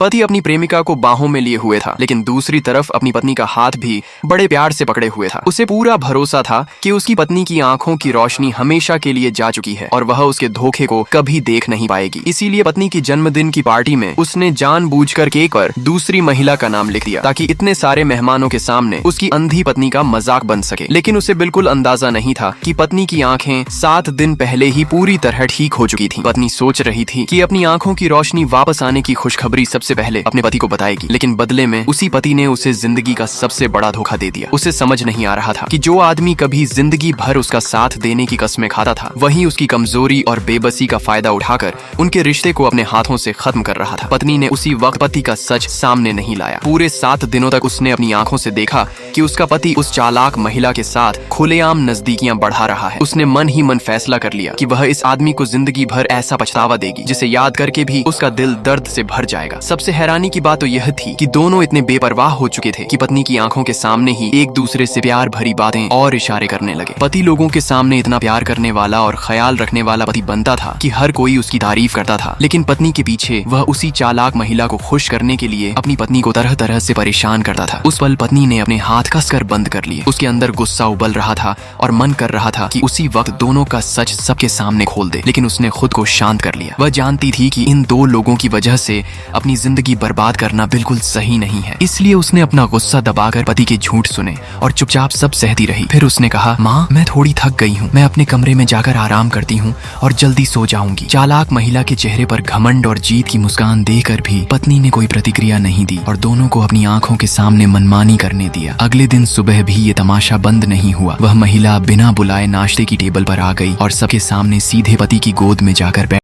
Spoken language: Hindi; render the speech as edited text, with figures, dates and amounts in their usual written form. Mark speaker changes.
Speaker 1: पति अपनी प्रेमिका को बाहों में लिए हुए था, लेकिन दूसरी तरफ अपनी पत्नी का हाथ भी बड़े प्यार से पकड़े हुए था। उसे पूरा भरोसा था कि उसकी पत्नी की आंखों की रोशनी हमेशा के लिए जा चुकी है और वह उसके धोखे को कभी देख नहीं पाएगी। इसीलिए पत्नी की जन्मदिन की पार्टी में उसने जानबूझकर केक पर दूसरी महिला का नाम लिख दिया, ताकि इतने सारे मेहमानों के सामने उसकी अंधी पत्नी का मजाक बन सके। लेकिन उसे बिल्कुल अंदाजा नहीं था कि पत्नी की आंखें 7 दिन पहले ही पूरी तरह ठीक हो चुकी थी। पत्नी सोच रही थी कि अपनी आंखों की रोशनी वापस आने की खुशखबरी सबसे पहले अपने पति को बताएगी, लेकिन बदले में उसी पति ने उसे जिंदगी का सबसे बड़ा धोखा दे दिया। उसे समझ नहीं आ रहा था कि जो आदमी कभी जिंदगी भर उसका साथ देने की कस्में खाता था, वही उसकी कमजोरी और बेबसी का फायदा उठाकर उनके रिश्ते को अपने हाथों से खत्म कर रहा था। पत्नी ने उसी वक्त पति का सच सामने नहीं लाया। पूरे 7 दिनों तक उसने अपनी आंखों से देखा कि उसका पति उस चालाक महिला के साथ खुलेआम नजदीकियां बढ़ा रहा है। उसने मन ही मन फैसला कर लिया कि वह इस आदमी को जिंदगी भर ऐसा पछतावा देगी जिसे याद करके भी उसका दिल दर्द से भर जाएगा। सबसे हैरानी की बात तो यह थी कि दोनों इतने बेपरवाह हो चुके थे कि पत्नी की आंखों के सामने ही एक दूसरे से प्यार भरी बातें और इशारे करने लगे। पति लोगों के सामने इतना प्यार करने वाला और ख्याल रखने वाला पति बनता था कि हर कोई उसकी तारीफ करता था, लेकिन पत्नी के पीछे वह उसी चालाक महिला को खुश करने के लिए अपनी पत्नी को तरह तरह से परेशान करता था। उस पल पत्नी ने अपने हाथ कसकर बंद कर लिए। उसके अंदर गुस्सा उबल रहा था और मन कर रहा था कि उसी वक्त दोनों का सच सबके सामने खोल दे, लेकिन उसने खुद को शांत कर लिया। वह जानती थी कि इन 2 लोगों की वजह से अपनी जिंदगी बर्बाद करना बिल्कुल सही नहीं है। इसलिए उसने अपना गुस्सा दबाकर पति के झूठ सुने और चुपचाप सब सहती रही। फिर उसने कहा, माँ, मैं थोड़ी थक गई हूँ, मैं अपने कमरे में जाकर आराम करती हूँ और जल्दी सो जाऊंगी। चालाक महिला के चेहरे पर घमंड और जीत की मुस्कान देखकर भी पत्नी ने कोई प्रतिक्रिया नहीं दी और दोनों को अपनी आंखों के सामने मनमानी करने दिया। अगले दिन सुबह भी ये तमाशा बंद नहीं हुआ। वह महिला बिना बुलाए नाश्ते की टेबल पर आ गई और सबके सामने सीधे पति की गोद में जाकर